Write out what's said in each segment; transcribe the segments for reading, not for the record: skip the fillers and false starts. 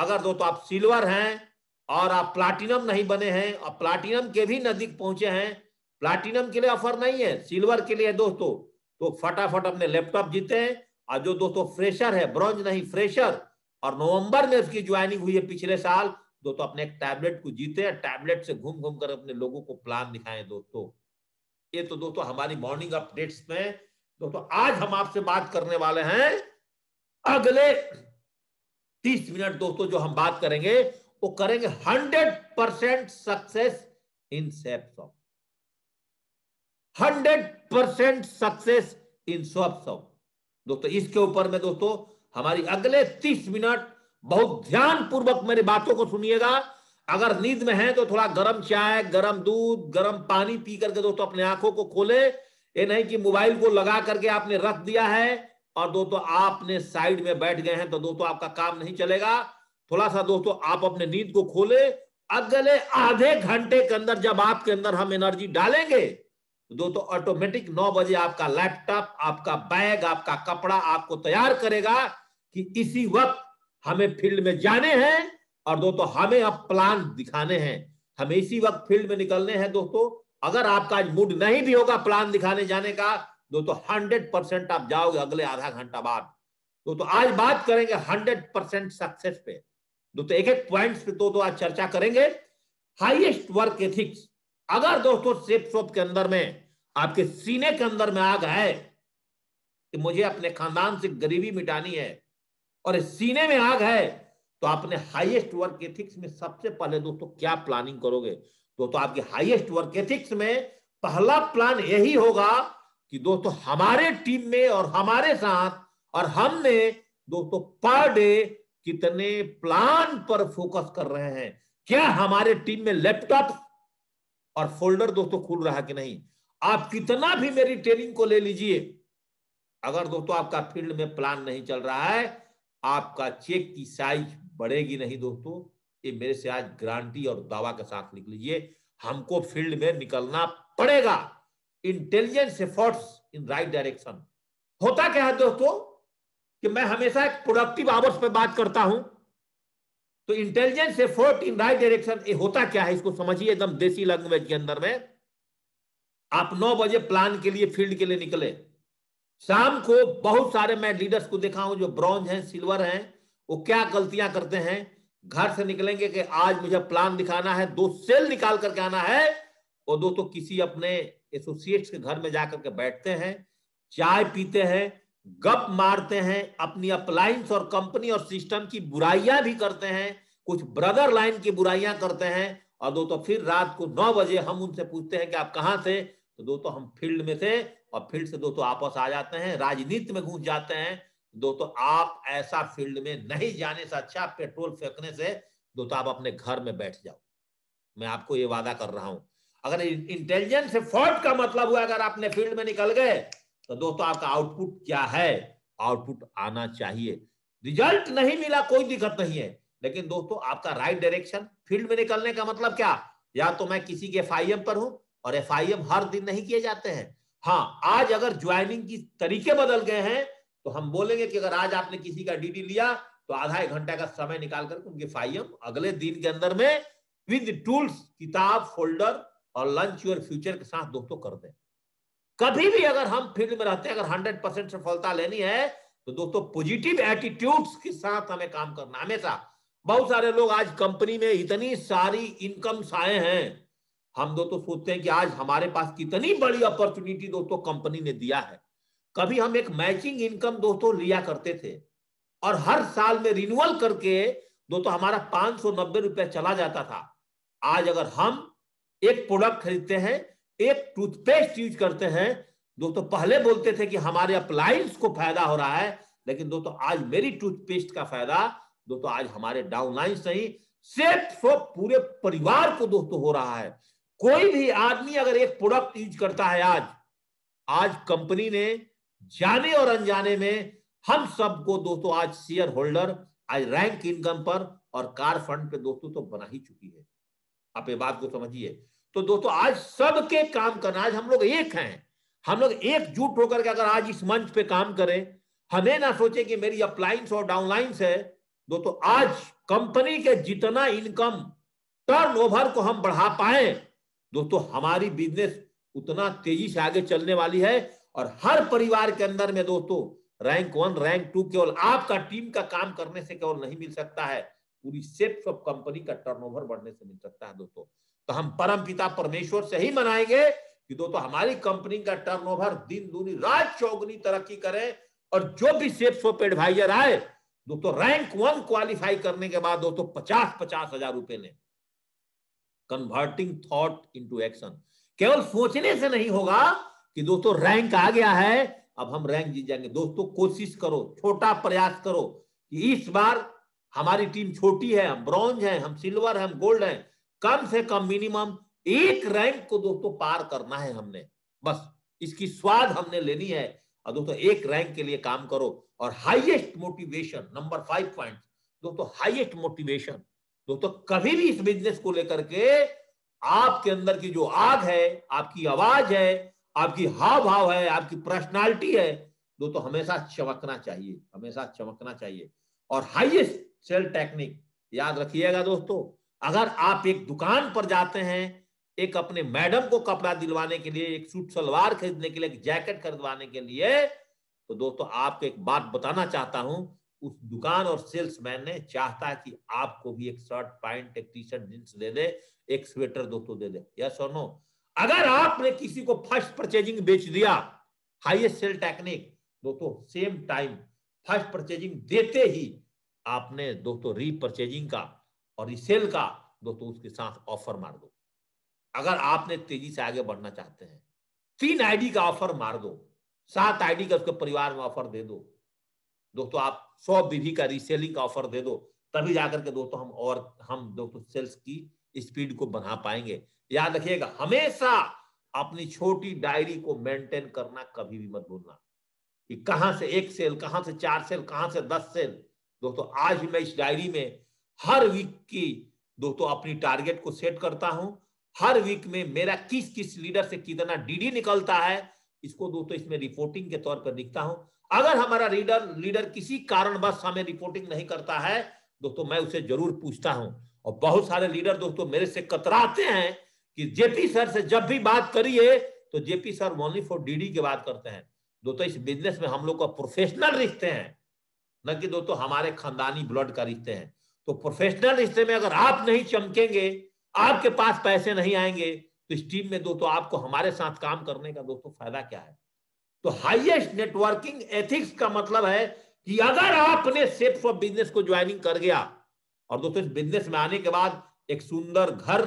अगर दोस्तों आप सिल्वर हैं और आप प्लाटिनम नहीं बने हैं और प्लाटिनम के भी नजदीक पहुंचे हैं, प्लाटिनम के लिए ऑफर नहीं है, सिल्वर के लिए दोस्तों, तो फटाफट अपने लैपटॉप जीते हैं। और जो दोस्तों फ्रेशर है, ब्रॉन्ज नहीं फ्रेशर, और नवंबर में उसकी ज्वाइनिंग हुई है पिछले साल, दोस्तों अपने एक टैबलेट को जीते हैं, टैबलेट से घूम घूम कर अपने लोगों को प्लान दिखाएं दोस्तों। ये तो दोस्तों हमारी मॉर्निंग अपडेट्स में दोस्तों आज हम आपसे बात करने वाले हैं। अगले 30 मिनट दोस्तों जो हम बात करेंगे वो करेंगे 100% success in swap, 100% success in swap दोस्तों। इसके ऊपर में दोस्तों हमारी अगले 30 मिनट बहुत ध्यान पूर्वक मेरी बातों को सुनिएगा। अगर नींद में है तो थोड़ा गर्म चाय, गर्म दूध, गर्म पानी पी करके दोस्तों अपने आंखों को खोले। ये नहीं कि मोबाइल को लगा करके आपने रख दिया है और दोस्तों आपने साइड में बैठ गए हैं तो दोस्तों आपका काम नहीं चलेगा। थोड़ा सा दोस्तों आप अपने नींद को खोले। अगले आधे घंटे के अंदर जब आपके अंदर हम एनर्जी डालेंगे तो दोस्तों ऑटोमेटिक 9 बजे आपका लैपटॉप, आपका बैग, आपका कपड़ा आपको तैयार करेगा कि इसी वक्त हमें फील्ड में जाने हैं और दोस्तों हमें अब प्लान दिखाने हैं, हमें इसी वक्त फील्ड में निकलने हैं दोस्तों। अगर आपका आज मूड नहीं भी होगा प्लान दिखाने जाने का दोस्तों 100% आप जाओगे अगले आधा घंटा बाद। दोस्तों आज बात करेंगे 100% सक्सेस पे दोस्तों, एक एक पॉइंट्स पे दोस्तों आज चर्चा करेंगे। हाईएस्ट वर्क एथिक्स, अगर दोस्तों स्वैप के अंदर में आपके सीने के अंदर में आग है कि मुझे अपने खानदान से गरीबी मिटानी है और इस सीने में आग है तो आपने हाईएस्ट वर्क एथिक्स में सबसे पहले दोस्तों क्या प्लानिंग करोगे? दोस्तों आपके हाईएस्ट वर्क एथिक्स में पहला प्लान यही होगा कि दोस्तों हमारे टीम में और हमारे साथ और हमने दोस्तों पर डे कितने प्लान पर फोकस कर रहे हैं। क्या हमारे टीम में लैपटॉप और फोल्डर दोस्तों खुल रहा है कि नहीं? आप कितना भी मेरी ट्रेनिंग को ले लीजिए, अगर दोस्तों आपका फील्ड में प्लान नहीं चल रहा है आपका चेक की साइज बढ़ेगी नहीं दोस्तों। ये मेरे से आज गारंटी और दावा के साथ लिख लीजिए, हमको फील्ड में निकलना पड़ेगा। Intelligence efforts in right direction. होता क्या है दोस्तों कि मैं हमेशा एक प्रोडक्टिव आवर्स पे बात करता हूं, तो intelligence effort in right direction ये होता क्या है इसको समझिए एकदम देसी लैंग्वेज के अंदर में। आप 9 बजे प्लान के लिए फील्ड के लिए निकले, शाम को बहुत सारे मैं लीडर्स को देखा हूं जो ब्रॉन्ज हैं, सिल्वर हैं, वो क्या गलतियां करते हैं। घर से निकलेंगे कि आज मुझे प्लान दिखाना है, 2 सेल निकाल करके आना है, और दोस्तों किसी अपने एसोसिएट्स के घर में जाकर के बैठते हैं, चाय पीते हैं, गप मारते हैं, अपनी अप्लायंस और कंपनी और सिस्टम की बुराइयां भी करते हैं, कुछ ब्रदर लाइन की बुराइयां करते हैं, और दोस्तों फिर रात को 9 बजे हम उनसे पूछते हैं कि आप कहां थे, तो दोस्तों हम फील्ड में थे, और फील्ड से दोस्तों आपस आ जाते हैं, राजनीति में घुस जाते हैं। दोस्तों आप ऐसा फील्ड में नहीं जाने से अच्छा पेट्रोल फेंकने से दोस्तों आप अपने घर में बैठ जाओ। मैं आपको ये वादा कर रहा हूं, अगर इंटेलिजेंस एफर्ट का मतलब हुआ अगर आपने फील्ड में निकल गए तो दोस्तों आपका आउटपुट क्या है? आउटपुट आना चाहिए। रिजल्ट नहीं मिला कोई दिक्कत नहीं है, लेकिन दोस्तों आपका राइट डायरेक्शन। फील्ड में निकलने का मतलब क्या? या तो मैं किसी के FIM पर हूं, और FIM हर दिन नहीं किए जाते हैं। हाँ, आज अगर ज्वाइनिंग की तरीके बदल गए हैं तो हम बोलेंगे कि अगर आज आपने किसी का DD लिया तो आधा 1 घंटा का समय निकाल कर उनके FIM अगले दिन के अंदर में विद टूल्स, किताब, फोल्डर और लंच योर फ्यूचर के साथ दोस्तों कर दें। कभी भी अगर हम फील्ड में रहते हैं, अगर 100% सफलता लेनी है तो दोस्तों पॉजिटिव एटीट्यूड्स के साथ हमें काम करना हमेशा। बहुत सारे लोग आज कंपनी में इतनी सारी इनकम्स आए हैं, हम दोस्तों सोचते हैं कि आज हमारे पास कितनी बड़ी अपॉर्चुनिटी दोस्तों कंपनी ने दिया है। कभी हम एक मैचिंग इनकम दोस्तों लिया करते थे और हर साल में रिन्यूअल करके दोस्तों हमारा 590 रुपया चला जाता था। आज अगर हम एक प्रोडक्ट खरीदते हैं, एक टूथपेस्ट यूज करते हैं, दोस्तों पहले बोलते थे कि हमारे अप्लायंस को फायदा हो रहा है, लेकिन दोस्तों आज मेरी टूथपेस्ट का फायदा दोस्तों आज हमारे डाउनलाइन से ही सिर्फ पूरे परिवार को दोस्तों हो रहा है। कोई भी आदमी अगर एक प्रोडक्ट यूज करता है, आज कंपनी ने जाने और अनजाने में हम सबको दोस्तों आज शेयर होल्डर, आज रैंक इनकम पर और कार फंड पे दोस्तों तो बना ही चुकी है। आप ये बात को समझिए। तो दोस्तों आज सबके काम करना, आज हम लोग एक हैं, हम लोग एकजुट होकर के अगर आज इस मंच पे काम करें, हमें ना सोचे कि मेरी अपलाइंस और डाउनलाइंस है। दोस्तों आज कंपनी के जितना इनकम टर्नओवर को हम बढ़ा पाए दोस्तों, हमारी बिजनेस उतना तेजी से आगे चलने वाली है। और हर परिवार के अंदर में दोस्तों रैंक 1 रैंक 2 केवल आपका टीम का काम करने से केवल नहीं मिल सकता है, पूरी सेप्स ऑफ कंपनी का टर्नओवर बढ़ने से मिल सकता है दोस्तों। तो हम परम पिता परमेश्वर से ही मनाएंगे कि दोस्तों हमारी कंपनी का टर्नओवर दिन दूनी रात चौगुनी तरक्की करे, और जो भी सेप्स ऑफ एडवाइजर आए दोस्तों रैंक 1 क्वालिफाई करने के बाद दोस्तों 50-50 हजार रुपए ने। कन्वर्टिंग थॉट इनटू एक्शन, केवल सोचने से नहीं होगा कि दोस्तों रैंक आ गया है अब हम रैंक जीत जाएंगे। दोस्तों कोशिश करो, छोटा प्रयास करो कि इस बार हमारी टीम छोटी है, हम ब्रॉन्ज हैं, हम सिल्वर हैं, हम गोल्ड हैं, कम से कम मिनिमम एक रैंक को दोस्तों पार करना है हमने, बस इसकी स्वाद हमने लेनी है। और दोस्तों एक रैंक के लिए काम करो। और हाईएस्ट मोटिवेशन, नंबर 5 पॉइंट दोस्तों, हाईएस्ट मोटिवेशन। दोस्तों कभी भी इस बिजनेस को लेकर के आपके अंदर की जो आग है, आपकी आवाज है, आपकी हाव भाव है, आपकी पर्सनालिटी है दोस्तों, हमेशा चमकना चाहिए, हमेशा चमकना चाहिए। और हाईएस्ट सेल टेक्निक याद रखिएगा दोस्तों, अगर आप एक दुकान पर जाते हैं एक अपने मैडम को कपड़ा दिलवाने के लिए, एक सूट सलवार खरीदने के लिए, एक जैकेट खरीदवाने के लिए, तो दोस्तों आपको एक बात बताना चाहता हूं, उस दुकान और सेल्समैन ने चाहता है कि आपको भी एक शर्ट पैंट, एक टी शर्ट जींस दे दे, एक स्वेटर दोस्तों दे दे। यस और नो? अगर आपने किसी को फर्स्ट परचेजिंग बेच दिया, हाईएस्ट सेल टेक्निक दोस्तों, सेम टाइम फर्स्ट परचेजिंग देते ही आपने दोस्तों रीपरचेजिंग का और रीसेल का दोस्तों उसके साथ ऑफर मार दो। अगर आपने तेजी से आगे बढ़ना चाहते हैं 3 आईडी का ऑफर मार दो, 7 आईडी का उसके परिवार में ऑफर दे दो दोस्तों, आप 100 बीवी का रीसेलिंग का ऑफर दे दो, तभी जाकर के दोस्तों हम दोस्तों सेल्स की स्पीड को बढ़ा पाएंगे। याद रखिएगा, हमेशा अपनी छोटी डायरी को मेंटेन करना कभी भी मत भूलना कि कहां से 1 सेल, कहां से 4 सेल, कहां से 10 सेल। दोस्तों आज मैं इस डायरी में हर वीक की दोस्तों अपनी टारगेट को सेट करता हूं, हर वीक में मेरा किस किस लीडर से कितना डीडी निकलता है इसको दोस्तों इसमें रिपोर्टिंग के तौर पर लिखता हूं। अगर हमारा लीडर किसी कारणवश हमें रिपोर्टिंग नहीं करता है दोस्तों, मैं उसे जरूर पूछता हूं। और बहुत सारे लीडर दोस्तों मेरे से कतराते हैं कि जेपी सर से जब भी बात करिए तो JP sir only for DD की बात करते हैं। दोस्तों इस बिजनेस में हम लोग का प्रोफेशनल रिश्ते हैं, न कि दोस्तों हमारे खानदानी ब्लड का रिश्ते हैं। तो प्रोफेशनल रिश्ते में अगर आप नहीं चमकेंगे, आपके पास पैसे नहीं आएंगे, तो इस टीम में दोस्तों आपको हमारे साथ काम करने का दोस्तों फायदा क्या है? तो हाईएस्ट नेटवर्किंग एथिक्स का मतलब है कि अगर आपने सेप्स ऑफ बिजनेस को ज्वाइनिंग कर गया और दोस्तों इस बिजनेस में आने के बाद एक सुंदर घर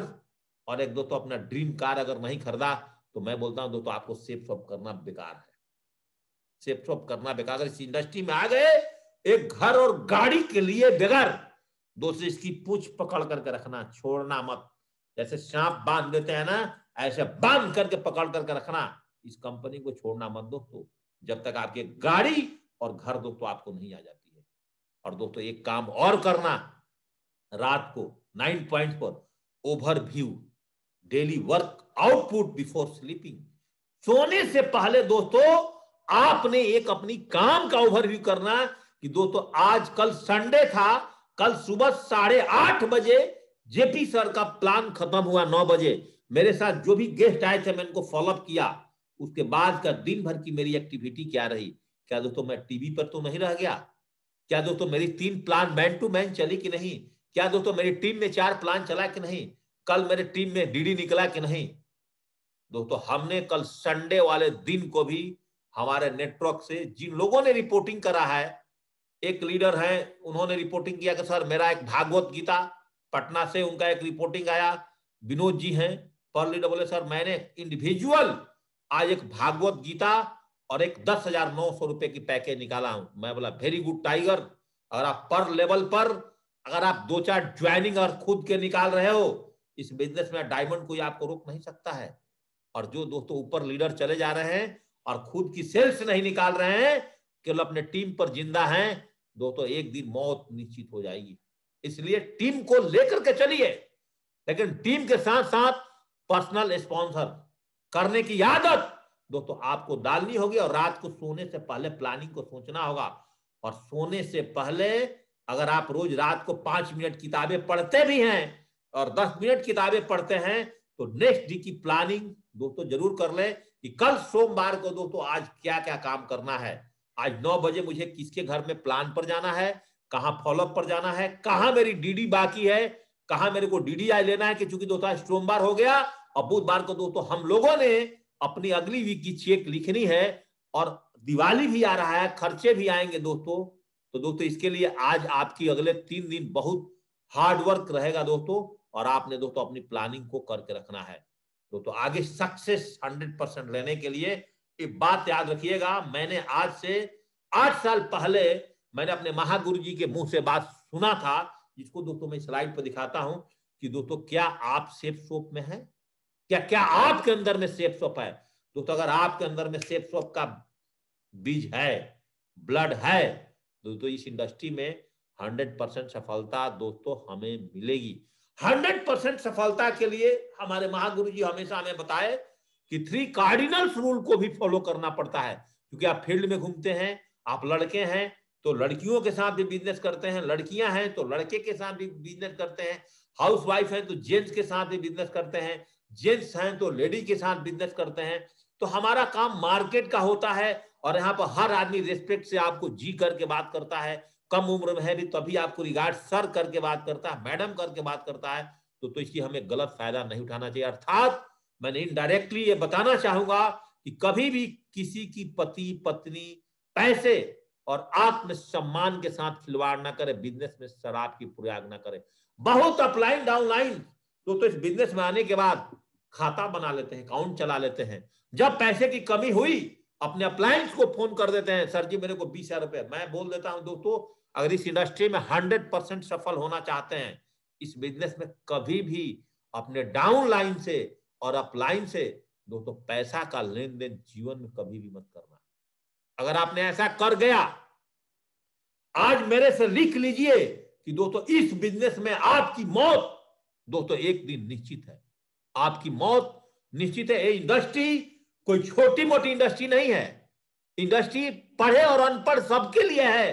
और एक दोस्तों अपना ड्रीम कार अगर नहीं खरीदा, तो मैं बोलता हूं दोस्तों आपको सेप्स ऑफ करना बेकार है, सेप्स ऑफ करना बेकार। अगर इस इंडस्ट्री में आ गए एक घर और गाड़ी के लिए बगैर दोस्तों इसकी पूछ पकड़ करके रखना, छोड़ना मत। जैसे सांप बांध देते हैं ना, ऐसे बांध करके पकड़ करके रखना, इस कंपनी को छोड़ना मत दोस्तों, जब तक आपकी गाड़ी और घर दोस्तों आपको नहीं आ जाती है। और दोस्तों एक काम और करना, रात को 9 पॉइंट पर overview daily work output before sleeping, सोने से पहले दोस्तों आपने एक अपनी काम का ओवरव्यू करना कि दोस्तों आज कल संडे था, कल सुबह 8:30 बजे जेपी सर का प्लान खत्म हुआ, 9 बजे मेरे साथ जो भी गेस्ट आए थे मैं इनको फॉलोअप किया, उसके बाद का दिन भर की मेरी एक्टिविटी क्या रही, क्या दोस्तों मैं टीवी पर तो नहीं रह गया, क्या दोस्तों मेरी 3 प्लान मैन टू मैन चली कि नहीं, क्या दोस्तों मेरी टीम में 4 प्लान चला कि नहीं, कल मेरे टीम में डीडी निकला कि नहीं। दोस्तों हमने कल संडे वाले दिन को भी हमारे नेटवर्क से जिन लोगों ने रिपोर्टिंग करा है, एक लीडर है उन्होंने रिपोर्टिंग किया कि सर मेरा एक भागवत गीता पटना से उनका एक रिपोर्टिंग आया, विनोद जी हैं पर लीडर, बोले सर मैंने इंडिविजुअल आज एक भागवत गीता और एक 10,900 रुपए की पैकेज निकाला हूं। मैं बोला वेरी गुड टाइगर, अगर आप पर लेवल पर अगर आप 2-4 ज्वाइनिंग और खुद के निकाल रहे हो, इस बिजनेस में डायमंड कोई आपको रोक नहीं सकता है। और जो दोस्तों ऊपर लीडर चले जा रहे हैं और खुद की सेल्स नहीं निकाल रहे हैं, केवल अपने टीम पर जिंदा हैं दोस्तों, एक दिन मौत निश्चित हो जाएगी। इसलिए टीम को लेकर के चलिए, लेकिन टीम के साथ साथ पर्सनल स्पॉन्सर करने की आदत दोस्तों आपको डालनी होगी। और रात को सोने से पहले प्लानिंग को सोचना होगा, और सोने से पहले अगर आप रोज रात को 5 मिनट किताबें पढ़ते भी हैं और 10 मिनट किताबें पढ़ते हैं तो नेक्स्ट डे की प्लानिंग दोस्तों जरूर कर ले कि कल सोमवार को दोस्तों आज क्या क्या काम करना है। आज 9 बजे मुझे किसके घर में प्लान पर जाना है, कहां फॉलोअप पर जाना है, कहां मेरी डीडी बाकी है, कहां मेरे को डीडीआई लेना है कि चूंकि दोस्तों आज सोमवार हो गया और बुधवार को दोस्तों हम लोगों ने अपनी अगली वीक की चेक लिखनी है और दिवाली भी आ रहा है, खर्चे भी आएंगे दोस्तों। तो दोस्तों इसके लिए आज आपकी अगले 3 दिन बहुत हार्ड वर्क रहेगा दोस्तों और आपने दोस्तों अपनी प्लानिंग को करके रखना है दोस्तों। आगे सक्सेस 100% लेने के लिए एक बात याद रखिएगा, मैंने आज से 8 साल पहले मैंने अपने महागुरु जी के मुंह से बात सुना था, जिसको दोस्तों मैं स्लाइड पर दिखाता हूं कि दोस्तों क्या आप सेफ सोप में हैं, क्या क्या आपके अंदर में सेफ सोप है। दोस्तों अगर आपके अंदर में सेफ सोप का बीज है, ब्लड है, दोस्तों इस इंडस्ट्री में 100% सफलता दोस्तों हमें मिलेगी। 100% सफलता के लिए हमारे महागुरु जी हमेशा हमें बताए कि 3 कार्डिनल्स रूल को भी फॉलो करना पड़ता है, क्योंकि आप फील्ड में घूमते हैं, आप लड़के हैं तो लड़कियों के साथ भी बिजनेस करते हैं, लड़कियां हैं तो लड़के के साथ भी बिजनेस करते हैं, हाउस वाइफ है तो जेंट्स के साथ भी बिजनेस करते हैं, जेंट्स हैं तो लेडी के साथ बिजनेस करते हैं। तो हमारा काम मार्केट का होता है और यहाँ पर हर आदमी रिस्पेक्ट से आपको जी करके बात करता है, कम उम्र में है भी तभी आपको रिगार्ड सर करके बात करता है, मैडम करके बात करता है। तो इसकी हमें गलत फायदा नहीं उठाना चाहिए। अर्थात मैंने इनडायरेक्टली ये बताना चाहूंगा कि कभी भी किसी की पति पत्नी पैसे और आत्मसम्मान के साथ खिलवाड़ ना करे, बिजनेस में शराब की प्रयोग ना करे। बहुत अपलाइन डाउनलाइन तो इस बिजनेस में आने के बाद खाता बना लेते हैं, अकाउंट चला लेते हैं, जब पैसे की कमी हुई अपने अप्लायंस को फोन कर देते हैं, सर जी मेरे को 20,000 रुपए। मैं बोल देता हूं दोस्तों, अगर इस इंडस्ट्री में 100% सफल होना चाहते हैं, इस बिजनेस में कभी भी अपने डाउन लाइन से और अपलाइन से दोस्तों पैसा का लेन देन जीवन में कभी भी मत करना। अगर आपने ऐसा कर गया, आज मेरे से लिख लीजिए कि दोस्तों इस बिजनेस में आपकी मौत दोस्तों एक दिन निश्चित है, आपकी मौत निश्चित है। ये इंडस्ट्री कोई छोटी मोटी इंडस्ट्री नहीं है, इंडस्ट्री पढ़े और अनपढ़ सबके लिए है,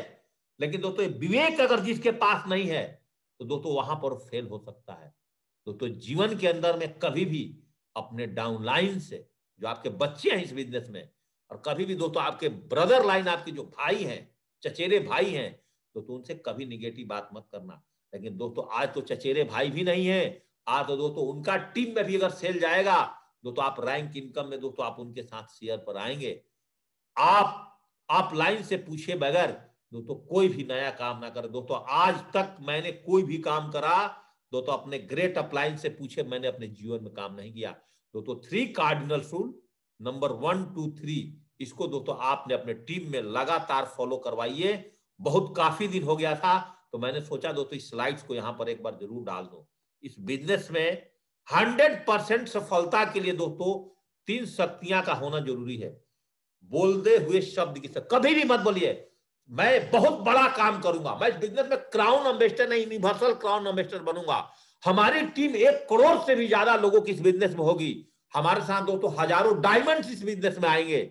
लेकिन दोस्तों विवेक अगर जिसके पास नहीं है तो दोस्तों वहां पर फेल हो सकता है। दोस्तों जीवन के अंदर में कभी भी अपने डाउनलाइन से, जो आपके बच्चे हैं इस बिजनेस में, और कभी भी दोस्तों आपके ब्रदर लाइन, आपके जो भाई हैं, चचेरे भाई हैं, दोस्तों उनसे कभी निगेटिव बात मत करना। लेकिन दोस्तों आज तो चचेरे भाई भी नहीं है, आज तो दोस्तों उनका टीम में भी अगर सेल जाएगा दोस्तों आप रैंक इनकम में दोस्तों आप उनके साथ शेयर पर आएंगे। आप लाइन से पूछे बगैर दोस्तों कोई भी नया काम ना करे। दोस्तों आज तक मैंने कोई भी काम करा दोस्तों अपने ग्रेट अपलाइन से पूछे, मैंने अपने जीवन में काम नहीं किया। दोस्तों 3 कार्डिनल रूल नंबर 1 2 3 इसको दोस्तों आपने अपने टीम में लगातार फॉलो करवाइए। बहुत काफी दिन हो गया था तो मैंने सोचा दोस्तों इस स्लाइड्स को यहां पर एक बार जरूर डाल दो। इस बिजनेस में 100% सफलता के लिए दोस्तों 3 शक्तियां का होना जरूरी है। बोलते हुए शब्द की कभी भी मत बोलिए मैं बहुत बड़ा काम करूंगा, मैं इस बिजनेस में क्राउन एम्बेसडर नहीं, यूनिवर्सल क्राउन एम्बेसडर बनूंगा। हमारी टीम 1 करोड़ से भी ज्यादा लोगों की इस बिजनेस में होगी, हमारे साथ दोस्तों हजारों डायमंड्स इस बिजनेस में आएंगे।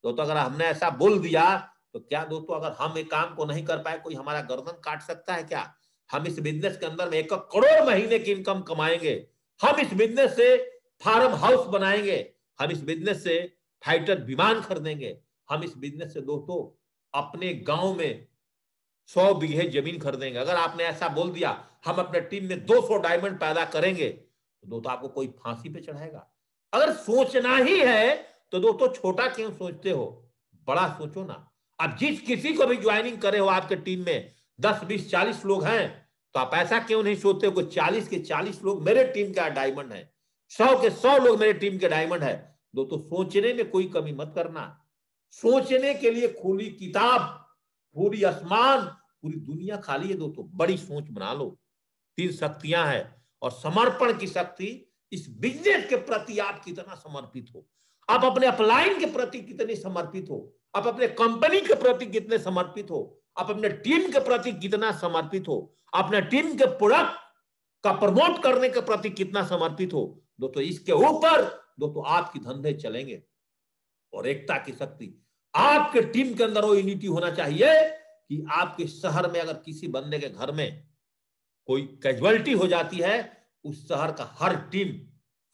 दोस्तों अगर हमने ऐसा बोल दिया तो क्या दोस्तों अगर हम एक काम को नहीं कर पाए कोई हमारा गर्दन काट सकता है क्या? हम इस बिजनेस के अंदर में 1 करोड़ महीने की इनकम कमाएंगे, हम इस बिजनेस से फार्म हाउस बनाएंगे, हम इस बिजनेस से फाइटर विमान खरीदेंगे, हम इस बिजनेस से दोस्तों अपने गांव में 100 बीघे जमीन खरीदेंगे। अगर आपने ऐसा बोल दिया हम अपने टीम में 200 डायमंड पैदा करेंगे तो दोस्तों आपको कोई फांसी पे चढ़ाएगा। अगर सोचना ही है तो दोस्तों छोटा क्यों सोचते हो, बड़ा सोचो ना। अब जिस किसी को भी ज्वाइनिंग करे हो आपके टीम में 10 20 40 लोग हैं तो आप ऐसा क्यों नहीं सोचते हो कि 40 के 40 लोग मेरे टीम का डायमंड है, 100 के 100 लोग मेरे टीम के डायमंड है। दोस्तों सोचने में कोई कमी मत करना, सोचने के लिए खुली किताब, पूरी आसमान, पूरी दुनिया खाली है दोस्तों, बड़ी सोच बना लो। 3 शक्तियां हैं और समर्पण की शक्ति। इस बिजनेस के प्रति आप कितना समर्पित हो, आप अपने अपलाइन के प्रति कितने समर्पित हो, आप अपने कंपनी के प्रति कितने समर्पित हो, आप अपने टीम के प्रति कितना समर्पित हो, अपने टीम के प्रोडक्ट का प्रमोट करने के प्रति कितना समर्पित हो। दोस्तों इसके ऊपर दोस्तों आपकी धंधे चलेंगे। और एकता की शक्ति, आपके टीम के अंदर वो यूनिटी होना चाहिए कि आपके शहर में अगर किसी बंदे के घर में कोई कैजुअलिटी हो जाती है, उस शहर का हर टीम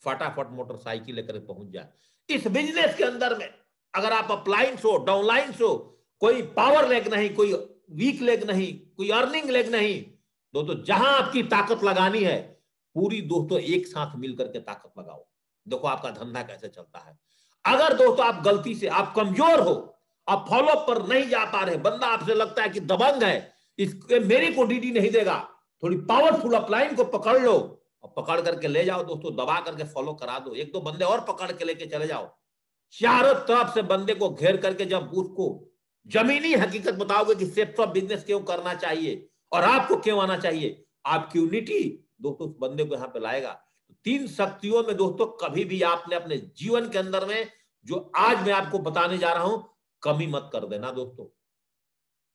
फटाफट मोटरसाइकिल लेकर पहुंच जाए। इस बिजनेस के अंदर में अगर आप अपलाइंस हो, डाउनलाइंस हो, कोई पावर लेग नहीं, कोई वीक लेग नहीं, कोई अर्निंग लेग नहीं, दोस्तों जहां आपकी ताकत लगानी है पूरी दोस्तों एक साथ मिलकर के ताकत लगाओ। देखो आपका धंधा कैसे चलता है। अगर दोस्तों आप गलती से आप कमजोर हो, आप फॉलो पर नहीं जा पा रहे, बंदा आपसे लगता है कि दबंग है, इसके मेरे को डीडी नहीं देगा, थोड़ी पावरफुल अपलाइन को पकड़ लो और पकड़ करके ले जाओ दोस्तों, दबा करके फॉलो करा दो, एक दो बंदे और पकड़ के लेके चले जाओ। चारों तरफ से बंदे को घेर करके जब उसको जमीनी हकीकत बताओगे कि सेफ्ट ऑफ बिजनेस क्यों करना चाहिए और आपको क्यों आना चाहिए, आपकी यूनिटी दोस्तों उस बंदे को यहां पे लाएगा। तो 3 शक्तियों में दोस्तों कभी भी आपने अपने जीवन के अंदर में जो आज मैं आपको बताने जा रहा हूं कमी मत कर देना दोस्तों।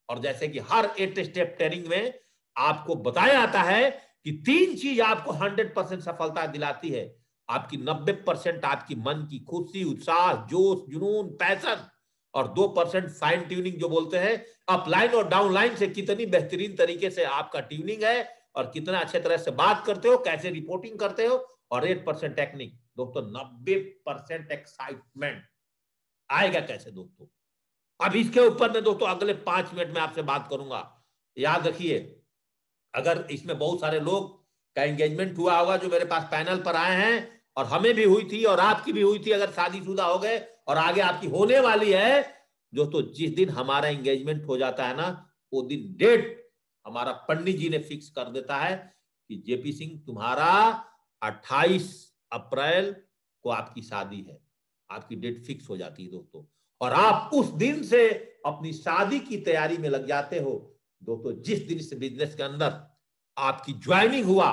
और जैसे कि हर 8 स्टेप ट्रेनिंग में आपको बताया जाता है कि 3 चीज आपको 100% सफलता दिलाती है। आपकी 90% आपकी मन की खुशी, उत्साह, जोश, जुनून, पैशन, और 2% फाइन ट्यूनिंग जो बोलते हैं, अपलाइन और डाउनलाइन से कितनी बेहतरीन तरीके से आपका ट्यूनिंग है और कितना अच्छे तरह से बात करते हो, कैसे रिपोर्टिंग करते हो, और 8% टेक्निक। दोस्तों 90% एक्साइटमेंट आएगा कैसे दोस्तों? अब इसके ऊपर में दोस्तों अगले 5 मिनट में आपसे बात करूंगा। याद रखिए, अगर इसमें बहुत सारे लोग का एंगेजमेंट हुआ होगा जो मेरे पास पैनल पर आए हैं, और हमें भी हुई थी और आपकी भी हुई थी, अगर शादीशुदा हो गए और आगे आपकी होने वाली है दोस्तों, जिस दिन हमारा एंगेजमेंट हो जाता है ना, वो दिन डेट हमारा पंडित जी ने फिक्स कर देता है कि जेपी सिंह तुम्हारा 28 अप्रैल को आपकी शादी है, आपकी डेट फिक्स हो जाती है दोस्तों, और आप उस दिन से अपनी शादी की तैयारी में लग जाते हो दोस्तों। जिस दिन इस बिजनेस के अंदर आपकी ज्वाइनिंग हुआ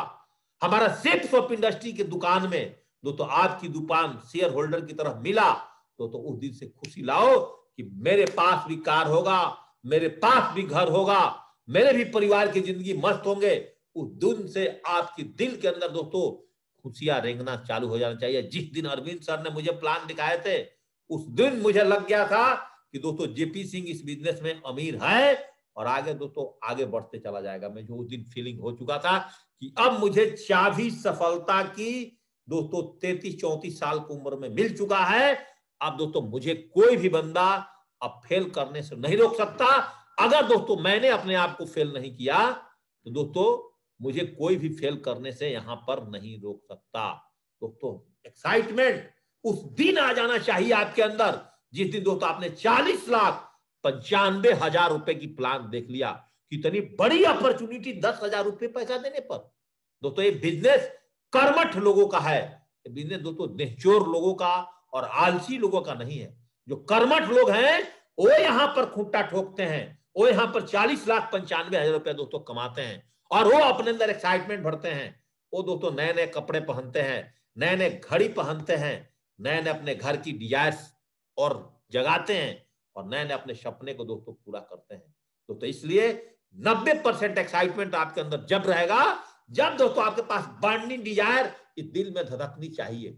हमारा सेक्स ऑफ इंडस्ट्री की दुकान में दोस्तों, आपकी दुकान शेयर होल्डर की तरफ मिला दोस्तों, उस दिन से खुशी लाओ कि मेरे पास भी कार होगा, मेरे पास भी घर होगा, मेरे भी परिवार की जिंदगी मस्त होंगे। उस दिन से आपके दिल के अंदर दोस्तों खुशियां रेंगना चालू हो जाना चाहिए। जिस दिन अरविंद सर ने मुझे प्लान दिखाए थे, उस दिन मुझे लग गया था कि दोस्तों जेपी सिंह इस बिजनेस में अमीर है और आगे दोस्तों आगे बढ़ते चला जाएगा। मैं जो उस दिन फीलिंग हो चुका था कि अब मुझे चाबी सफलता की दोस्तों 33-34 साल की उम्र में मिल चुका है। अब दोस्तों मुझे कोई भी बंदा अब फेल करने से नहीं रोक सकता। अगर दोस्तों मैंने अपने आप को फेल नहीं किया तो दोस्तों मुझे कोई भी फेल करने से यहां पर नहीं रोक सकता। दोस्तों एक्साइटमेंट उस दिन आ जाना चाहिए आपके अंदर जिस दिन दोस्तों आपने 40,95,000 रुपए की प्लान देख लिया। कितनी बड़ी अपॉर्चुनिटी 10,000 रुपए पैसा देने पर। दोस्तों ये बिजनेस कर्मठ लोगों का है, ये बिजनेस दोस्तों निचोर लोगों का और आलसी लोगों का नहीं है। जो कर्मठ लोग हैं वो यहां पर खूंटा ठोकते हैं, वो यहां पर 40,95,000 रुपए दोस्तों कमाते हैं और वो अपने अंदर एक्साइटमेंट भरते हैं। वो दोस्तों नए नए कपड़े पहनते हैं, नए नए घड़ी पहनते हैं, नए नए अपने घर की डिजायर्स और जगाते हैं और नए नए अपने सपने को दोस्तों पूरा करते हैं। दोस्तों इसलिए 90% एक्साइटमेंट आपके अंदर जब रहेगा जब दोस्तों आपके पास बर्निंग डिजायर इस दिल में धड़कनी चाहिए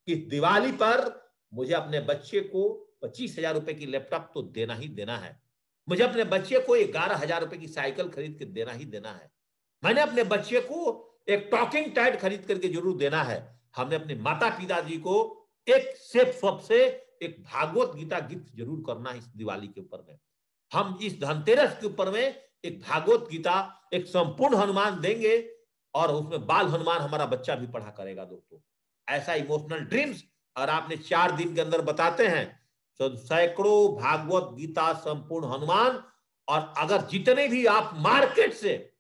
कि दिवाली पर मुझे अपने बच्चे को 25,000 रुपए की लैपटॉप तो देना ही देना है, मुझे अपने बच्चे को 11,000 रुपए की साइकिल खरीद के देना ही देना है, मैंने अपने बच्चे को एक टॉकिंग टाइड खरीद करके जरूर देना है, हमने अपने माता पिता जी को एक सेफ शॉप से एक भागवत गीता गिफ्ट जरूर करना है इस दिवाली के ऊपर में। हम इस धनतेरस के ऊपर में एक भागवत गीता, एक संपूर्ण हनुमान देंगे और उसमें बाल हनुमान हमारा बच्चा भी पढ़ा करेगा दोस्तों। ऐसा इमोशनल ड्रीम्स और आपने 4 दिन के अंदर बताते हैं तो सैकड़ों भागवत गीता, संपूर्ण हनुमान, और अगर जितने भी आप मार्केट से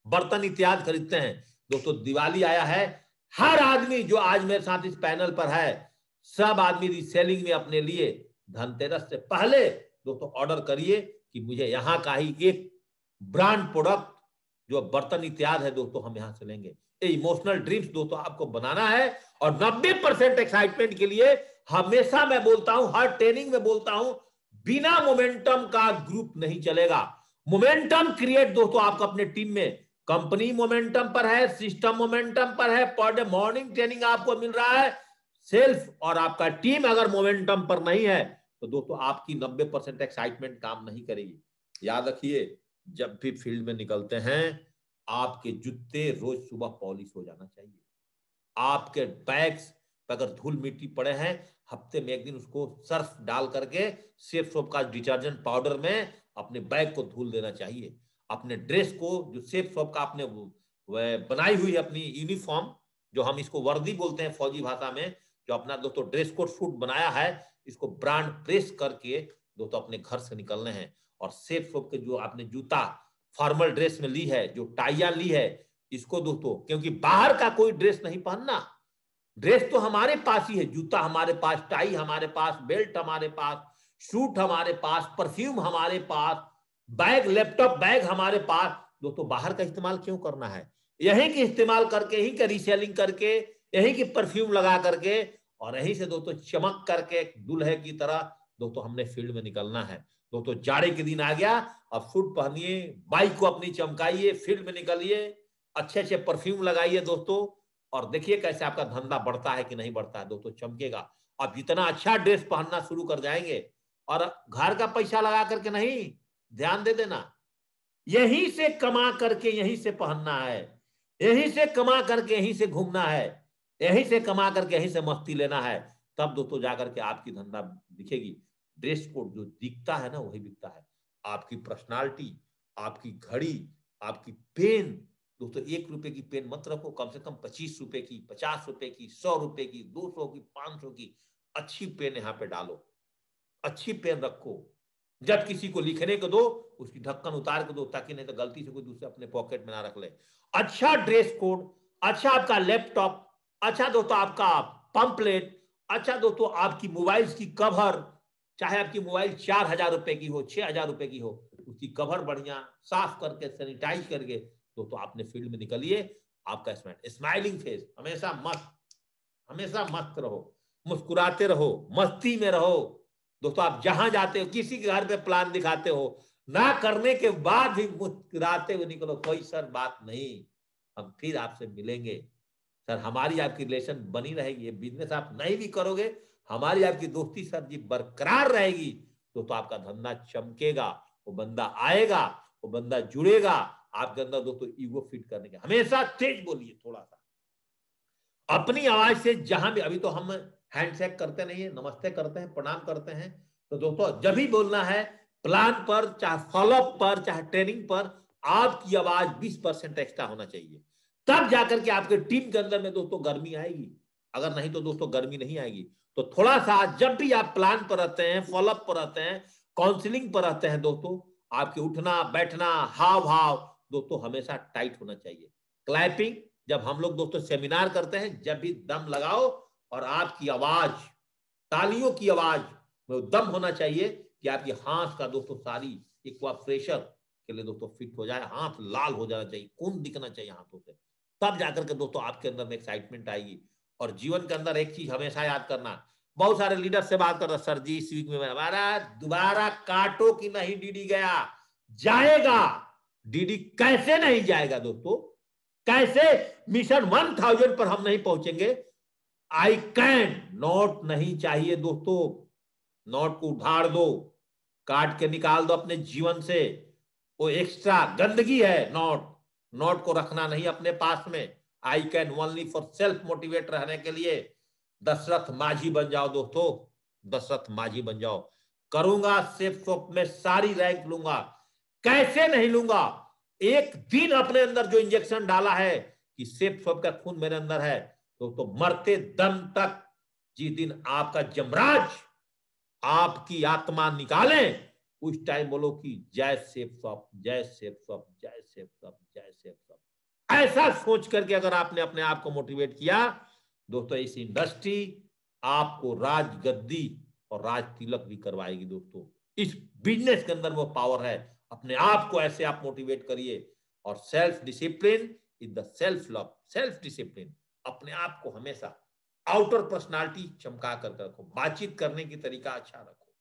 बर्तन इत्यादि खरीदते हैं दोस्तों, दिवाली आया है, हर आदमी जो आज मेरे साथ इस पैनल पर है सब आदमी रीसेलिंग में अपने लिए धनतेरस से पहले दोस्तों ऑर्डर करिए कि मुझे यहाँ का ही एक ब्रांड प्रोडक्ट जो बर्तन इत्यादि है दोस्तों हम यहां से लेंगे। ये इमोशनल ड्रीम्स दोस्तों आपको बनाना है और 90% एक्साइटमेंट के लिए हमेशा मैं बोलता हूं, हर ट्रेनिंग में बोलता हूं, बिना मोमेंटम का ग्रुप नहीं चलेगा। मोमेंटम क्रिएट दोस्तों आपको अपने टीम में, कंपनी मोमेंटम पर है, सिस्टम मोमेंटम पर है, पर डे मॉर्निंग ट्रेनिंग आपको मिल रहा है, सेल्फ और आपका टीम अगर मोमेंटम पर नहीं है तो दोस्तों आपकी 90% एक्साइटमेंट काम नहीं करेगी। याद रखिए, जब भी फील्ड में निकलते हैं आपके जूते रोज सुबह पॉलिश हो जाना चाहिए। आपके बैग्स पे अगर धूल मिट्टी पड़े हैं, हफ्ते में एक दिन उसको सर्फ डाल करके सेफ सोप का डिटर्जेंट पाउडर में अपने बैग को धुल देना चाहिए। अपने ड्रेस को जो सेफ सोप का आपने बनाई हुई है अपनी यूनिफॉर्म, जो हम इसको वर्दी बोलते हैं फौजी भाषा में, जो अपना दोस्तों ड्रेस कोड सूट बनाया है, इसको ब्रांड प्रेस करके दोस्तों अपने घर से निकलने हैं। और सेफ सोप के जो आपने जूता फॉर्मल ड्रेस में ली है, जो टाइया ली है, इसको दोस्तों, क्योंकि बाहर का कोई ड्रेस नहीं पहनना, ड्रेस तो हमारे पास ही है, जूता हमारे पास, टाई हमारे पास, बेल्ट हमारे पास, सूट हमारे पास, परफ्यूम हमारे पास, बैग लैपटॉप बैग हमारे पास। दोस्तों बाहर का इस्तेमाल क्यों करना है? यहीं की इस्तेमाल करके, यहीं का रीसेलिंग करके, यहीं की परफ्यूम लगा करके और यहीं से दोस्तों चमक करके दूल्हे की तरह दोस्तों हमने फील्ड में निकलना है। दोस्तों जाड़े के दिन आ गया, अब सूट पहनिए, बाइक को अपनी चमकाइए, फील्ड में निकलिए, अच्छे अच्छे परफ्यूम लगाइए दोस्तों, और देखिए कैसे आपका धंधा बढ़ता है कि नहीं बढ़ता है दोस्तों, चमकेगा। आप जितना अच्छा ड्रेस पहनना शुरू कर जाएंगे, और घर का पैसा लगा करके नहीं, ध्यान दे देना, यहीं से कमा करके यहीं से पहनना है, यहीं से कमा करके यहीं से घूमना है, यहीं से कमा करके यहीं से मस्ती लेना है। तब दोस्तों जाकर के आपकी धंधा दिखेगी। ड्रेस कोड जो दिखता है ना वही बिकता है। आपकी पर्सनालिटी, आपकी घड़ी, आपकी पेन, दोस्तों 1 रुपए की पेन मत रखो, कम से कम 25 रुपए की, 50 रुपए की, 100 रुपए की, 200 की, 500 की अच्छी पेन यहाँ पे डालो, अच्छी पेन रखो। जब किसी को लिखने को दो, उसकी ढक्कन उतार के दो, ताकि नहीं तो गलती से कोई दूसरे अपने पॉकेट में ना रख ले। अच्छा ड्रेस कोड, अच्छा आपका लैपटॉप, अच्छा दोस्तों आपका पंपलेट, अच्छा दोस्तों आपकी मोबाइल की कवर, चाहे आपकी मोबाइल 4,000 रुपए की हो, 6,000 रुपए की हो, उसकी कवर बढ़िया साफ करके सैनिटाइज करके दोस्तों आपने फील्ड में निकलिए। आपका स्माइलिंग फेस, हमेशा मस्त, हमेशा मस्त रहो, मुस्कुराते रहो, मस्ती में रहो। दोस्तों आप जहां जाते हो, किसी के घर पे प्लान दिखाते हो, ना करने के बाद भी मुस्कुराते हुए निकलो, कोई सर बात नहीं, हम फिर आपसे मिलेंगे सर, हमारी आपकी रिलेशन बनी रहेगी। बिजनेस आप नहीं भी करोगे, हमारी आपकी दोस्ती सर जी बरकरार रहेगी। तो आपका धंधा चमकेगा, वो बंदा आएगा, वो बंदा जुड़ेगा आपके अंदर। दोस्तों ईगो फिट करने के हमेशा तेज बोलिए, थोड़ा सा अपनी आवाज से, जहां भी, अभी तो हम हैंडशेक करते नहीं है, नमस्ते करते हैं, प्रणाम करते हैं। तो दोस्तों जब भी बोलना है प्लान पर, चाहे फॉलोअप पर, चाहे ट्रेनिंग पर, आपकी आवाज 20% एक्स्ट्रा होना चाहिए, तब जाकर के आपके टीम के अंदर में दोस्तों गर्मी आएगी। अगर नहीं तो दोस्तों गर्मी नहीं आएगी। तो थोड़ा सा जब भी आप प्लान पर रहते हैं, फॉलोअप पर रहते हैं, काउंसलिंग पर रहते हैं दोस्तों, आपके उठना बैठना हाव भाव दोस्तों हमेशा टाइट होना चाहिए। क्लैपिंग, जब हम लोग दोस्तों सेमिनार करते हैं, जब भी दम लगाओ, और आपकी आवाज, तालियों की आवाज में दम होना चाहिए कि आपकी हाथ का दोस्तों सारी एक्वा प्रेशर के लिए दोस्तों फिट हो जाए, हाथ लाल हो जाना चाहिए, खून दिखना चाहिए हाथों से, तब जाकर के दोस्तों आपके अंदर में एक्साइटमेंट आएगी। और जीवन के अंदर एक चीज हमेशा याद करना, बहुत सारे लीडर से बात करता, सर जी इस वीक में हमारा दोबारा काटो कि नहीं डीडी गया, जाएगा। डीडी कैसे नहीं जाएगा दोस्तों, कैसे मिशन 1000 पर हम नहीं पहुंचेंगे? आई कैन नोट नहीं चाहिए दोस्तों, नोट को उधार दो, काट के निकाल दो अपने जीवन से, वो एक्स्ट्रा गंदगी है नोट, नोट को रखना नहीं अपने पास में। I can only for self motivate रहने के लिए। दशरथ माझी बन जाओ दोस्तों, दशरथ माझी बन जाओ। करूंगा सेफ शॉप में सारी रैंक लूंगा, कैसे नहीं लूंगा? एक दिन अपने अंदर जो इंजेक्शन डाला है कि सेफ शॉप का खून मेरे अंदर है, तो मरते दम तक, जिस दिन आपका जमराज आपकी आत्मा निकालें, उस टाइम बोलो कि जय सेफ शॉप, जय सेफ शॉप, जय सेफ शॉप, जय सेफ शॉप। ऐसा सोच करके अगर आपने अपने आप को मोटिवेट किया दोस्तों, इस इंडस्ट्री आपको राज गद्दी और राज तिलक भी करवाएगी दोस्तों। इस बिजनेस के अंदर वो पावर है। अपने आप को ऐसे आप मोटिवेट करिए। और self discipline is the self love, self discipline, अपने आप को हमेशा आउटर पर्सनालिटी चमका कर रखो, बातचीत करने की तरीका अच्छा रखो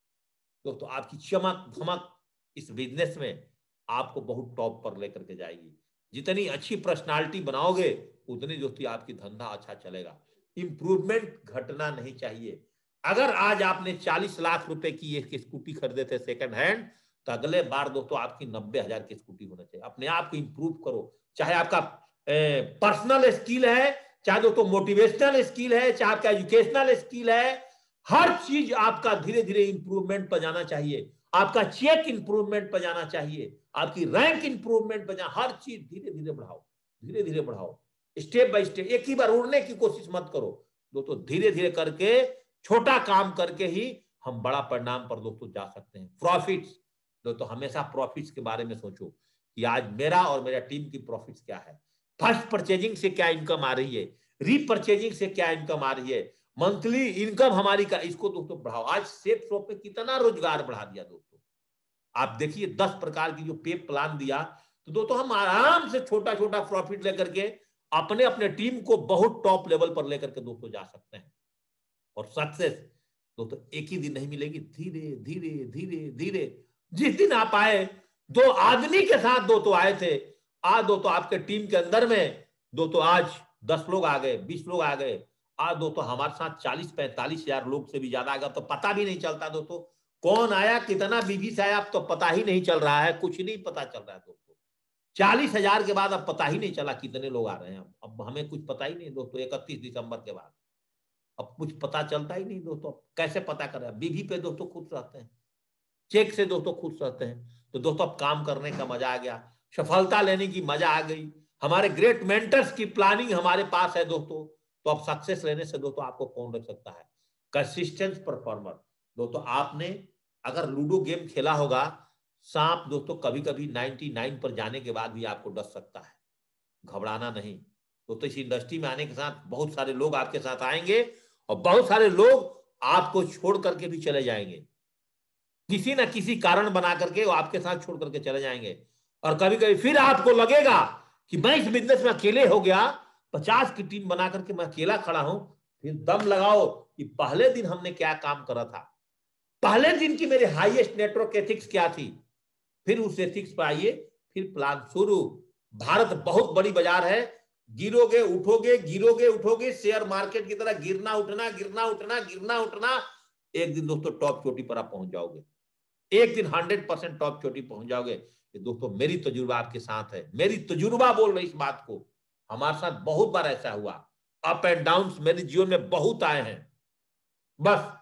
दोस्तों, आपकी चमक धमक इस बिजनेस में आपको बहुत टॉप पर लेकर के जाएगी। जितनी अच्छी पर्सनालिटी बनाओगे उतनी दोस्तों आपकी धंधा अच्छा चलेगा। इंप्रूवमेंट घटना नहीं चाहिए। अगर आज आपने 40 लाख रुपए की एक स्कूटी खरीदे थे सेकंड हैंड, तो अगले बार दोस्तों आपकी 90,000 की स्कूटी होना चाहिए। अपने आप को इंप्रूव करो, चाहे आपका पर्सनल स्किल है, चाहे दोस्तों मोटिवेशनल स्किल है, चाहे आपका एजुकेशनल स्किल है, हर चीज आपका धीरे धीरे इंप्रूवमेंट पर जाना चाहिए। आपका चेक इंप्रूवमेंट पर जाना चाहिए, आपकी रैंक इंप्रूवमेंट पर जाना, हर चीज धीरे धीरे बढ़ाओ, धीरे धीरे बढ़ाओ, स्टेप बाय स्टेप। एक ही बार उड़ने की कोशिश मत करो दोस्तों, धीरे धीरे करके, छोटा काम करके ही हम बड़ा परिणाम पर दोस्तों जा सकते हैं। प्रॉफिट्स दोस्तों, हमेशा प्रॉफिट्स के बारे में सोचो कि आज मेरा और मेरा टीम की प्रॉफिट्स क्या है। फर्स्ट परचेजिंग से क्या इनकम आ रही है, रीपरचेजिंग से क्या इनकम आ रही है, मंथली इनकम हमारी का, इसको दोस्तों बढ़ाओ। आज सेफ शॉप में कितना रोजगार बढ़ा दिया दोस्तों, आप देखिए 10 प्रकार की जो पे प्लान दिया, तो दोस्तों हम आराम से छोटा छोटा प्रॉफिट लेकर के अपने अपने टीम को बहुत टॉप लेवल पर लेकर के दोस्तों जा सकते हैं। और सक्सेस दोस्तों एक ही दिन नहीं मिलेगी, धीरे धीरे धीरे धीरे। जिस दिन आप आए, 2 आदमी के साथ दोस्तों आए थे, आज दोस्तों आपके टीम के अंदर में दोस्तों आज 10 लोग आ गए, 20 लोग आ गए, आज दोस्तों हमारे साथ 40-45 हजार लोग से भी ज्यादा आ गया। तो पता भी नहीं चलता दोस्तों कौन आया, कितना बीबी से आया, अब तो पता ही नहीं चल रहा है, कुछ नहीं पता चल रहा है दोस्तों। 40,000 के बाद अब पता ही नहीं चला कितने लोग आ रहे हैं। अब हमें कुछ पता ही नहीं दोस्तों, 31 दिसंबर के बाद अब कुछ पता चलता ही नहीं दोस्तों। कैसे पता करें, बीबी पे दोस्तों खुश रहते हैं, चेक से दोस्तों खुश रहते हैं। तो दोस्तों अब काम करने का मजा आ गया, सफलता लेने की मजा आ गई, हमारे ग्रेट मेंटर्स की प्लानिंग हमारे पास है दोस्तों। तो अब सक्सेस लेने से दोस्तों आपको कौन रोक सकता है। कंसिस्टेंट परफॉर्मर दोस्तों, आपने अगर लूडो गेम खेला होगा, सांप दोस्तों कभी कभी 99 पर जाने के बाद भी आपको डस सकता है, घबराना नहीं दोस्तों। इस इंडस्ट्री में आने के साथ बहुत सारे लोग आपके साथ आएंगे और बहुत सारे लोग आपको छोड़ करके भी चले जाएंगे, किसी ना किसी कारण बना करके वो आपके साथ छोड़ करके चले जाएंगे। और कभी कभी फिर आपको लगेगा कि मैं इस बिजनेस में अकेले हो गया, 50 की टीम बना करके मैं अकेला खड़ा हूं। फिर दम लगाओ कि पहले दिन हमने क्या काम करा था, पहले दिन की मेरी हाईएस्ट नेटवर्क एथिक्स क्या थी, फिर उस एथिक्स पर आइए, फिर प्लान शुरू। भारत बहुत बड़ी बाजार है, गिरोगे उठोगे, गिरोगे उठोगे, शेयर मार्केट की तरह गिरना उठना, गिरना उठना, गिरना उठना। एक दिन दोस्तों टॉप चोटी पर आप पहुंच जाओगे, एक दिन 100% टॉप चोटी पहुंच जाओगे। ये दोस्तों मेरी तजुर्बा आपके साथ है, मेरी तजुर्बा बोल रही इस बात को। हमारे साथ बहुत बार ऐसा हुआ, अप एंड डाउन मेरे जीवन में बहुत आए हैं। बस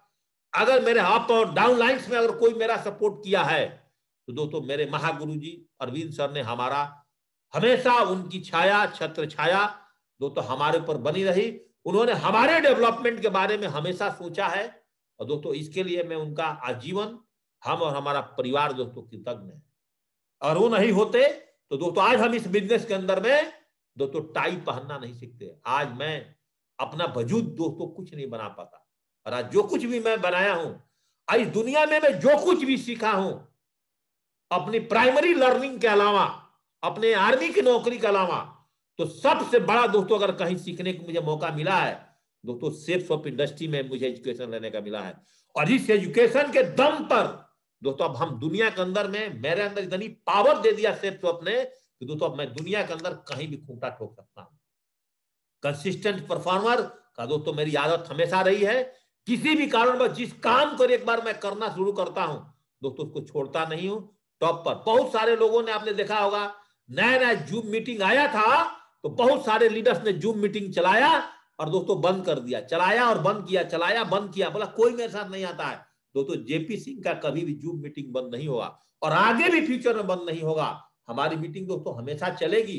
अगर मेरे अप और डाउन लाइन्स में अगर कोई मेरा सपोर्ट किया है, तो दोस्तों मेरे महागुरु जी अरविंद सर ने हमारा हमेशा, उनकी छाया, छत्र छाया दोस्तों हमारे ऊपर बनी रही। उन्होंने हमारे डेवलपमेंट के बारे में हमेशा सोचा है, और दोस्तों इसके लिए मैं उनका आजीवन, हम और हमारा परिवार दोस्तों कृतज्ञ है। और वो नहीं होते तो दोस्तों आज हम इस बिजनेस के अंदर में दोस्तों टाई पहनना नहीं सीखते। आज मैं अपना वजूद दोस्तों कुछ नहीं बना पाता, और आज जो कुछ भी मैं बनाया हूं, आज दुनिया में मैं जो कुछ भी सीखा हूं, अपनी प्राइमरी लर्निंग के अलावा, अपने आर्मी की नौकरी के अलावा, तो सबसे बड़ा दोस्तों अगर कहीं सीखने को मुझे मौका मिला है दोस्तों, सेफ्स ऑफ इंडस्ट्री में मुझे एजुकेशन लेने का मिला है। और इस एजुकेशन के दम पर दोस्तों अब हम दुनिया के अंदर में, मेरे अंदर इतनी पावर दे दिया सेफ्स ऑफ ने कि दोस्तों अब मैं दुनिया के अंदर कहीं भी खूंटा ठोक सकता हूं। कंसिस्टेंट परफॉर्मर का दोस्तों मेरी आदत हमेशा रही है, किसी भी कारण पर जिस काम को एक बार मैं करना शुरू करता हूं दोस्तों उसको छोड़ता नहीं हूं। टॉप पर बहुत सारे लोगों ने, आपने देखा होगा, नया नया जूम मीटिंग आया था तो बहुत सारे लीडर्स ने जूम मीटिंग चलाया और दोस्तों बंद कर दिया, चलाया और बंद किया, चलाया बंद किया, बोला कोई मेरे साथ नहीं आता है। दोस्तों जेपी सिंह का कभी भी जूम मीटिंग बंद नहीं होगा, और आगे भी फ्यूचर में बंद नहीं होगा। हमारी मीटिंग दोस्तों हमेशा चलेगी,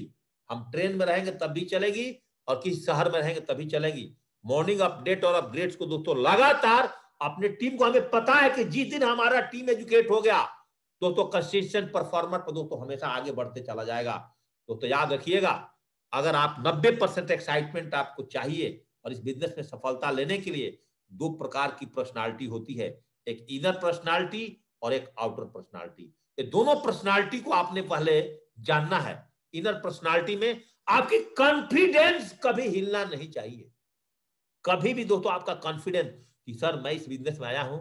हम ट्रेन में रहेंगे तब भी चलेगी, और किसी शहर में रहेंगे तभी चलेगी। मॉर्निंग अपडेट और अपग्रेड्स को दोस्तों लगातार अपने टीम को, हमें पता है कि जिस दिन हमारा टीम एजुकेट हो गया दोस्तों, कंसिस्टेंट परफॉर्मर पर दोस्तों हमेशा आगे बढ़ते चला जाएगा। दोस्तों याद रखिएगा, अगर आप 90% एक्साइटमेंट आपको चाहिए, और इस बिजनेस में सफलता लेने के लिए 2 प्रकार की पर्सनालिटी होती है, एक इनर पर्सनालिटी और एक आउटर पर्सनालिटी। ये दोनों पर्सनालिटी को आपने पहले जानना है। इनर पर्सनालिटी में आपकी कॉन्फिडेंस कभी हिलना नहीं चाहिए, कभी भी दोस्तों आपका कॉन्फिडेंस कि सर मैं इस बिजनेस में आया हूं,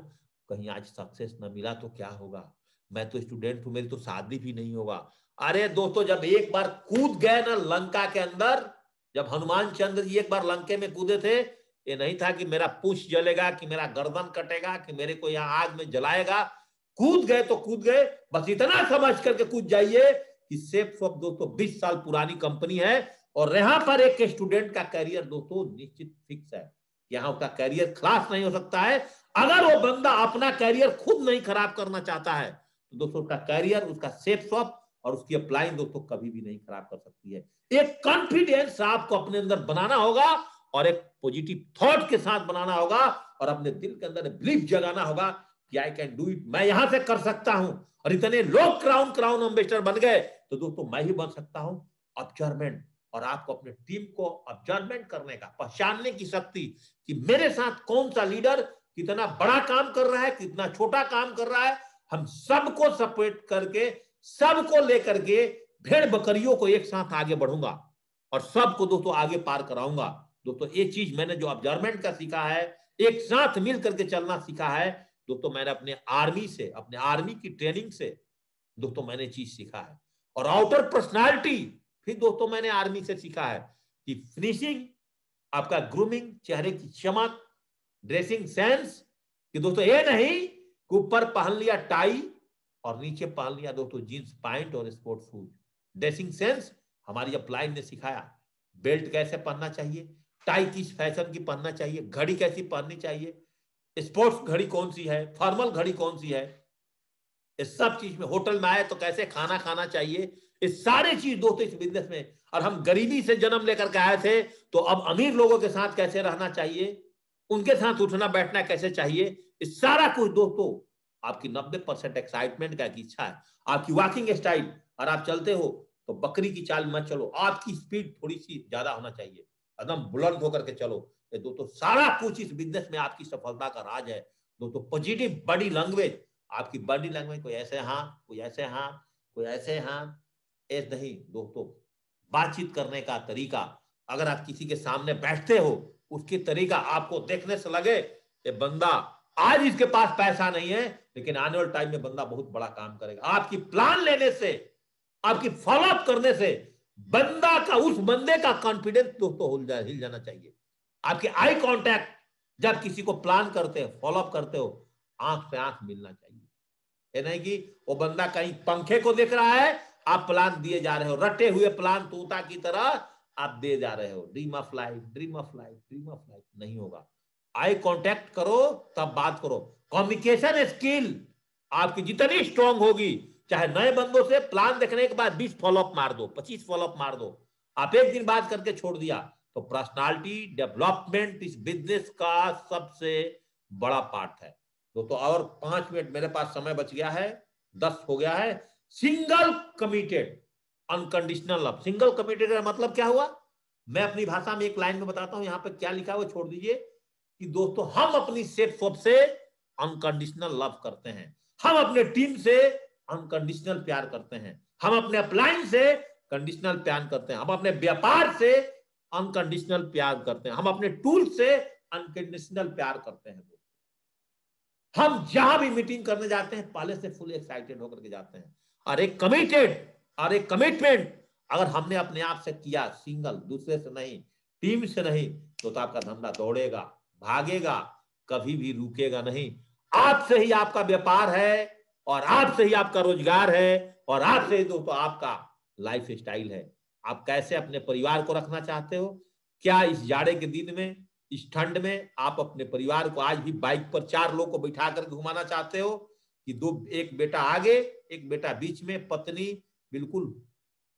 कहीं आज सक्सेस ना मिला तो क्या होगा, मैं तो स्टूडेंट हूं, मेरी तो शादी भी नहीं होगा। अरे दोस्तों जब एक बार कूद गए ना लंका के अंदर, जब हनुमान चंद्र जी एक बार लंके में कूदे थे, ये नहीं था कि मेरा पूंछ जलेगा, कि मेरा गर्दन कटेगा, कि मेरे को यहाँ आग में जलाएगा। कूद गए तो कूद गए, बस इतना समझ करके कूद जाइए कि सेफसॉफ्ट दोस्तों 20 साल पुरानी कंपनी है और यहां पर एक स्टूडेंट का करियर दोस्तों निश्चित फिक्स है। यहां उसका करियर खलास नहीं हो सकता है। अगर वो बंदा अपना करियर खुद नहीं खराब करना चाहता है तो दोस्तों उसका करियर, उसका सेफसॉफ्ट और उसकी अप्लाइंग दोस्तों कभी भी नहीं खराब कर सकती है। एक कॉन्फिडेंस आपको अपने अंदर बनाना होगा और एक पॉजिटिव थॉट के साथ बनाना होगा और अपने दिल के अंदर बिलीफ जगाना होगा कि आई कैन डू इट, मैं यहां से कर सकता हूं। और इतने लोग क्राउन एम्बेसडर बन गए तो दोस्तों मैं ही बन सकता हूं। ऑब्जर्वमेंट, और आपको अपने टीम को ऑब्जर्वमेंट करने का, पहचानने की शक्ति कि मेरे साथ कौन सा लीडर कितना बड़ा काम कर रहा है, कितना छोटा काम कर रहा है। हम सबको सपोर्ट करके, सबको लेकर के भेड़ बकरियों को एक साथ आगे बढ़ूंगा और सबको दोस्तों आगे पार कराऊंगा। दोस्तों ये चीज मैंने जो ऑब्जर्वमेंट का सीखा है, एक साथ मिल करके चलना सीखा है दोस्तों, मैंने अपने आर्मी से, अपने आर्मी की ट्रेनिंग से दोस्तों मैंने चीज सीखा है। और आउटर पर्सनालिटी फिर दोस्तों मैंने आर्मी से सीखा है कि फिनिशिंग, आपका ग्रूमिंग, चेहरे की चमक, ड्रेसिंग सेंस, कि दोस्तों ये नहीं कि ऊपर पहन लिया टाई और नीचे पहन लिया दोस्तों जींस पैंट और स्पोर्ट्स शूज। ड्रेसिंग सेंस हमारी अपलाइन ने सिखाया, बेल्ट कैसे पहनना चाहिए, टाई किस फैशन की पहनना चाहिए, घड़ी कैसी पहननी चाहिए, स्पोर्ट्स घड़ी कौन सी है, फॉर्मल घड़ी कौन सी है, इस सब चीज में होटल में आए तो कैसे खाना खाना चाहिए, इस सारे चीज दोस्तों इस बिजनेस में। और हम गरीबी से जन्म लेकर के आए थे तो अब अमीर लोगों के साथ कैसे रहना चाहिए, उनके साथ उठना बैठना कैसे चाहिए, इस सारा कुछ दोस्तों आपकी 90% एक्साइटमेंट का इच्छा है, आपकी वॉकिंग स्टाइल, और आप चलते हो तो बकरी की चाल मत चलो, आपकी स्पीड थोड़ी सी ज्यादा होना चाहिए, एकदम बुलंद होकर के चलो। ये दोस्तों सारा कुछ इस बिजनेस में आपकी सफलता का राज है। दोस्तों पॉजिटिव बॉडी लैंग्वेज, आपकी बॉडी लैंग्वेज, कोई ऐसे हाँ, कोई ऐसे हाँ, कोई ऐसे हाँ, ऐसे नहीं दोस्तों। बातचीत करने का तरीका, अगर आप किसी के सामने बैठते हो उसकी तरीका आपको देखने से लगे ये बंदा आज इसके पास पैसा नहीं है लेकिन आने वाले टाइम में बंदा बहुत बड़ा काम करेगा। आपकी प्लान लेने से, आपकी फॉलोअप करने से बंदा का, उस बंदे का कॉन्फिडेंस दोस्तों हिल जाना चाहिए। आपके आई कांटेक्ट, जब किसी को प्लान करते हो, फॉलोअप करते हो, आंख से आंख मिलना चाहिए। ये नहीं कि वो बंदा कहीं पंखे को देख रहा है, आप प्लान दिए जा रहे हो, रटे हुए प्लान तोता की तरह आप दे जा रहे हो, dream of life, dream of life, dream of life, नहीं होगा। आई कांटेक्ट करो तब बात करो। कम्युनिकेशन स्किल आपकी जितनी स्ट्रांग होगी, चाहे नए बंदों से प्लान देखने के बाद 20 फॉलोअप मार दो, 25 फॉलोअप मार दो, आप एक दिन बात करके छोड़ दिया, तो पर्सनालिटी डेवलपमेंट इस बिजनेस का सबसे बड़ा पार्ट है दोस्तों। और 5 मिनट मेरे पास समय बच गया है, 10 हो गया है। Single committed unconditional love. Single committed का मतलब क्या हुआ, मैं अपनी भाषा में एक लाइन में बताता हूं, यहां पे क्या लिखा है वो छोड़ दीजिए, कि दोस्तों हम अपनी सेफ से अनकंडीशनल लव करते हैं, हम अपने टीम से अनकंडीशनल प्यार करते हैं, हम अपने अपलाइन से कंडीशनल प्यार करते हैं, हम अपने व्यापार से अनकंडीशनल प्यार करते हैं, हम अपने टूल से अनकंडीशनल प्यार करते हैं। हम जहां भी मीटिंग करने जाते हैं पहले से फुल एक्साइटेड होकर के जाते हैं। और एक कमिटेड और एक कमिटमेंट अगर हमने अपने आप से किया, सिंगल, दूसरे से नहीं, टीम से नहीं, तो आपका धंधा दौड़ेगा, भागेगा, कभी भी रुकेगा नहीं। आपसे ही आपका व्यापार है और आपसे ही आपका रोजगार है और आपसे ही दोस्तों आपका लाइफ स्टाइल है। आप कैसे अपने परिवार को रखना चाहते हो, क्या इस जाड़े के दिन में, इस ठंड में आप अपने परिवार को आज भी बाइक पर 4 लोग को बिठा कर घुमाना चाहते हो, कि एक बेटा आगे, एक बेटा बीच में, पत्नी बिल्कुल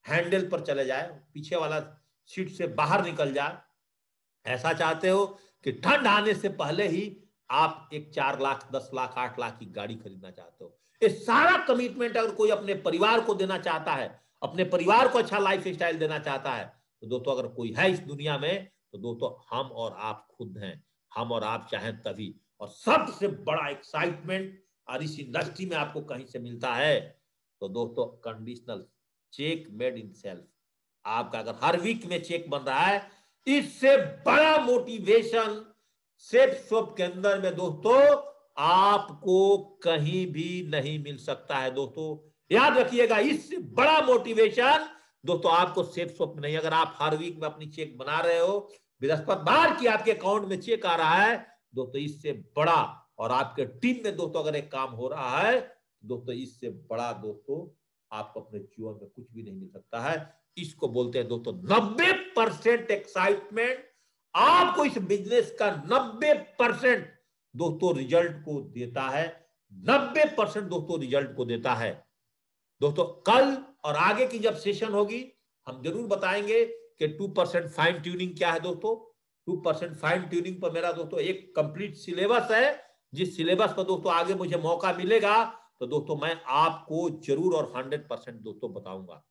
हैंडल पर चले जाए, पीछे वाला सीट से बाहर निकल जाए, ऐसा चाहते हो कि ठंड आने से पहले ही आप एक 4 लाख, 10 लाख, 8 लाख की गाड़ी खरीदना चाहते हो। ये सारा कमिटमेंट अगर कोई अपने परिवार को देना चाहता है, अपने परिवार को अच्छा लाइफ स्टाइल देना चाहता है, तो दोस्तों अगर कोई है इस दुनिया में तो दोस्तों हम और आप खुद हैं। हम और आप चाहें तभी। और सबसे बड़ा एक्साइटमेंट और इस इंडस्ट्री में आपको कहीं से मिलता है तो दोस्तों conditional check made in self. आपका अगर हर वीक में चेक बन रहा है, इससे बड़ा मोटिवेशन सेफ शॉप के अंदर में दोस्तों आपको कहीं भी नहीं मिल सकता है। दोस्तों याद रखिएगा, इससे बड़ा मोटिवेशन दोस्तों आपको सेफ शॉप में नहीं। अगर आप हर वीक में अपनी चेक बना रहे हो, बृहस्पतिवार की आपके अकाउंट में चेक आ रहा है दोस्तों, इससे बड़ा, और आपके टीम में दोस्तों अगर एक काम हो रहा है दोस्तों इससे बड़ा दोस्तों आपको अपने जीवन में कुछ भी नहीं मिल सकता है। इसको बोलते हैं दोस्तों 90% एक्साइटमेंट। आपको इस बिजनेस का 90% दोस्तों रिजल्ट को देता है, 90% दोस्तों रिजल्ट को देता है। दोस्तों कल और आगे की जब सेशन होगी हम जरूर बताएंगे कि 2% फाइन ट्यूनिंग क्या है दोस्तों। 2% फाइन ट्यूनिंग पर मेरा दोस्तों एक कंप्लीट सिलेबस है, जिस सिलेबस पर दोस्तों आगे मुझे मौका मिलेगा तो दोस्तों मैं आपको जरूर और 100% दोस्तों बताऊंगा।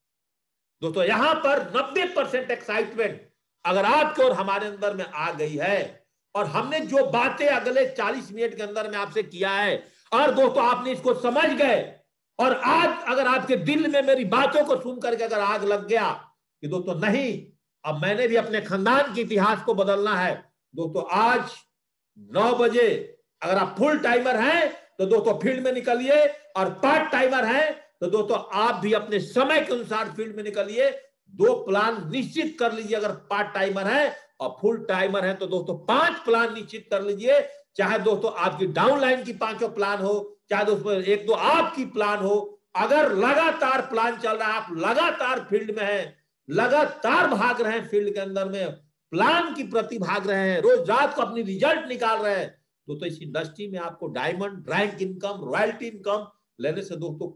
दोस्तों यहां पर 90% एक्साइटमेंट अगर आपके और हमारे अंदर में आ गई है और हमने जो बातें अगले 40 मिनट के अंदर में आपसे किया है और दोस्तों आपने इसको समझ गए और आज अगर आपके दिल में मेरी बातों को सुन करके अगर आग लग गया कि दोस्तों नहीं, अब मैंने भी अपने खानदान के इतिहास को बदलना है, दोस्तों आज 9 बजे अगर आप फुल टाइमर हैं तो दोस्तों फील्ड में निकलिए और पार्ट टाइमर हैं तो दोस्तों आप भी अपने समय के अनुसार फील्ड में निकलिए। 2 प्लान निश्चित कर लीजिए अगर पार्ट टाइमर है, और फुल टाइमर है तो दोस्तों 5 प्लान निश्चित कर लीजिए। चाहे दोस्तों आपकी डाउनलाइन की 5 प्लान हो, चाहे दोस्तों 1-2 आपकी प्लान हो। अगर लगातार प्लान चल रहा है, आप लगातार फील्ड में हैं, लगातार भाग रहे हैं फील्ड के अंदर में, प्लान की प्रति भाग रहे हैं, रोज रात को अपनी रिजल्ट निकाल रहे हैं, तो इस इंडस्ट्री में आपको diamond, rank income, royalty income लेने से दोस्तों